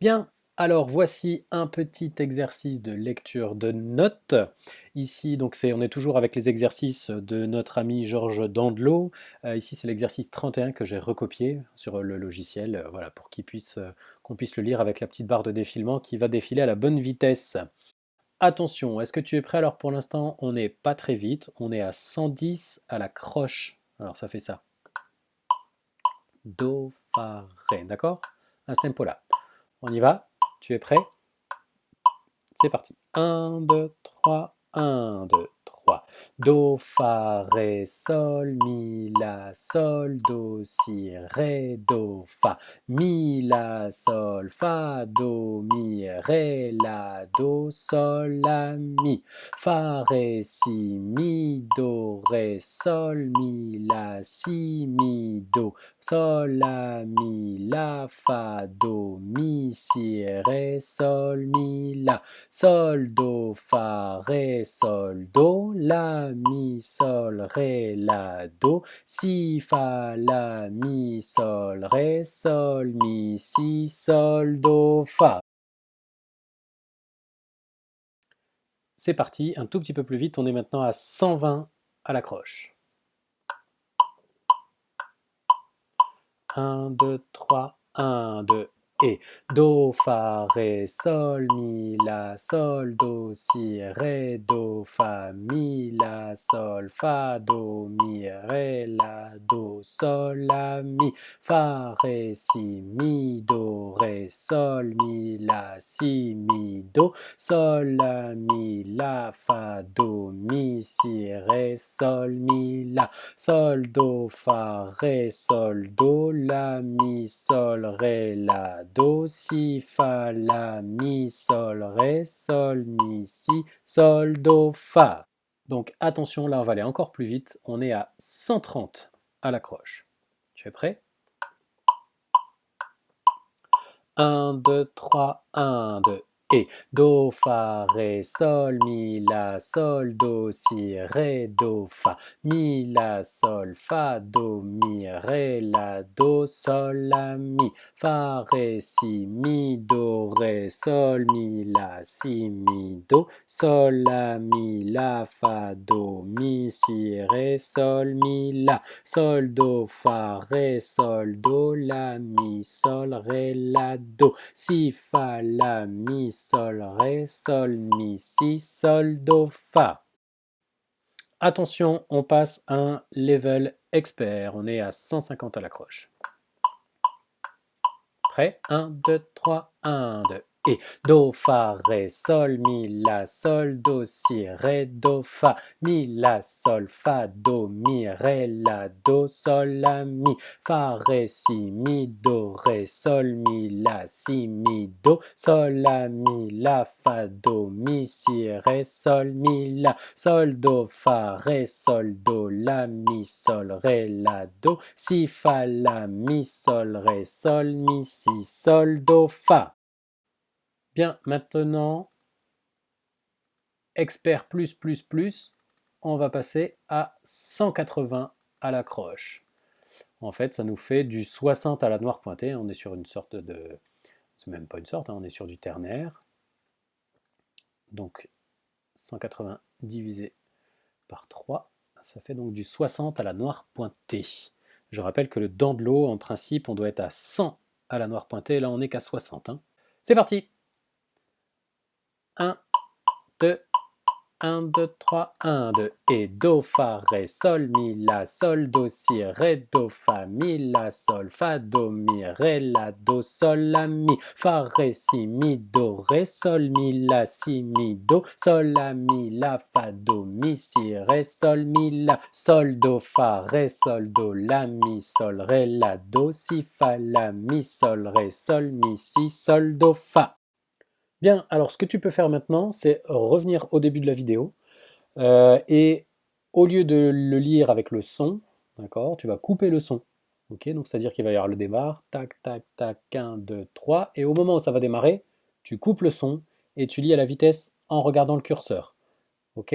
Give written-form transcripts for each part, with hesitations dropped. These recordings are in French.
Bien, alors voici un petit exercice de lecture de notes. Ici, donc on est toujours avec les exercices de notre ami Georges Dandelot. Ici, c'est l'exercice 31 que j'ai recopié sur le logiciel, voilà, pour qu'on puisse le lire avec la petite barre de défilement qui va défiler à la bonne vitesse. Attention, est-ce que tu es prêt? Alors pour l'instant, on n'est pas très vite, on est à 110 à la croche. Alors ça fait ça. Do, fa, ré, d'accord? À ce tempo-là. On y va? Tu es prêt? C'est parti. 1, 2, 3, 1, 2, 3. Do, fa, ré, sol, mi, la, sol, do, si, ré, do, fa. Mi, la, sol, fa, do, mi, ré, la, do, sol, la, mi. Fa, ré, si, mi, do, ré, sol, mi, la, si, mi, do. Sol, la, mi, la, fa, do, mi, si, ré, sol, mi, la. Sol, do, fa, ré, sol, do, la, mi, sol, ré, la, do, si, fa, la, mi, sol, ré, sol, mi, si, sol, do, fa. C'est parti, un tout petit peu plus vite, on est maintenant à 120 à la croche. 1, 2, 3, 1, 2, et do, fa, ré, sol, mi, la, sol, do, si, ré, do, fa, mi, la, sol, fa, do, mi, ré, la, do, sol, la, mi, fa, ré, si, mi, do, ré, sol, mi, la, si, mi, do, sol, la, mi, la, fa, do, mi, si, ré, sol, mi, la, sol, do, fa, ré, sol, do, la, mi, sol, ré, la, do, si, fa, la, mi, sol, ré, sol, mi, si, sol, do, fa. Donc attention, là on va aller encore plus vite, on est à 130 à la croche. Tu es prêt? 1, 2, 3, 1, 2, et do, fa, ré, sol, mi, la, sol, do, si, ré, do, fa, mi, la, sol, fa, do, mi, ré, la, do, sol, la, mi, fa, ré, si, mi, do, ré, sol, mi, la, si, mi, do, sol, la, mi, la, fa, do, mi, si, ré, sol, mi, la, sol, do, fa, ré, sol, do, la, mi, sol, ré, la, do, si, fa, la, mi, sol, ré, sol, mi, si, sol, do, fa. Attention, on passe à un level expert, on est à 150 à la croche. Prêt? 1, 2, 3, 1, 2. Et do, fa, ré, sol, mi, la, sol, do, si, ré, do, fa, mi, la, sol, fa, do, mi, ré, la, do, sol, la, mi, fa, ré, si, mi, do, ré, sol, mi, la, si, mi, do, sol, la, mi, la, fa, do, mi, si, ré, sol, mi, la, sol, do, fa, ré, sol, do, la, mi, sol, ré, la, do, si, fa, la, mi, sol, ré, sol, mi, si, sol, do, fa. Bien, maintenant, expert plus, plus, plus, on va passer à 180 à la croche. En fait, ça nous fait du 60 à la noire pointée. On est sur une sorte de... C'est même pas une sorte, hein, on est sur du ternaire. Donc, 180 divisé par 3, ça fait donc du 60 à la noire pointée. Je rappelle que le Dandelot, en principe, on doit être à 100 à la noire pointée. Là, on n'est qu'à 60. Hein. C'est parti! 1, 2, 1, 2, 3, 1, 2, et do, fa, ré, sol, mi, la, sol, do, si, ré, do, fa, mi, la, sol, fa, do, mi, ré, la, do, sol, la, mi, fa, ré, si, mi, do, ré, sol, mi, la, si, mi, do, sol, la, mi, la, fa, do, mi, si, ré, sol, mi, la, sol, do, fa, ré, sol, do, la, mi, sol, ré, la, do, si, fa, la, mi, sol, ré, sol, mi, si, sol, do, fa. Bien, alors ce que tu peux faire maintenant, c'est revenir au début de la vidéo et au lieu de le lire avec le son, d'accord, tu vas couper le son. Ok, donc c'est-à-dire qu'il va y avoir le démarre, tac, tac, tac, 1, 2, 3, et au moment où ça va démarrer, tu coupes le son et tu lis à la vitesse en regardant le curseur. Ok,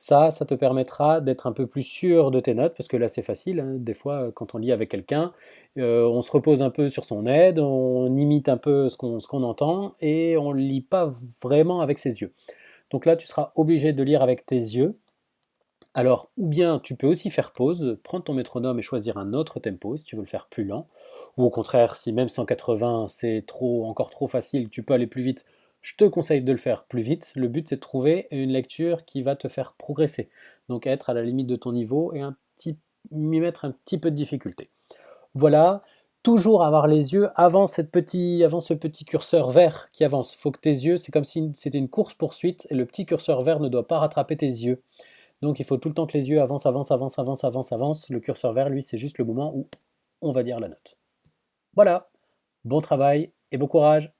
Ça te permettra d'être un peu plus sûr de tes notes, parce que là c'est facile, hein. Des fois quand on lit avec quelqu'un, on se repose un peu sur son aide, on imite un peu ce qu'on entend, et on ne lit pas vraiment avec ses yeux. Donc là tu seras obligé de lire avec tes yeux. Alors, ou bien tu peux aussi faire pause, prendre ton métronome et choisir un autre tempo si tu veux le faire plus lent. Ou au contraire, si même 180 c'est encore trop facile, tu peux aller plus vite, je te conseille de le faire plus vite. Le but c'est de trouver une lecture qui va te faire progresser. Donc être à la limite de ton niveau et y mettre un petit peu de difficulté. Voilà, toujours avoir les yeux avant ce petit curseur vert qui avance. Faut que tes yeux, c'est comme si c'était une course-poursuite et le petit curseur vert ne doit pas rattraper tes yeux. Donc il faut tout le temps que les yeux avancent, avancent, avancent, avancent, avancent, avancent. Le curseur vert, lui, c'est juste le moment où on va dire la note. Voilà, bon travail et bon courage.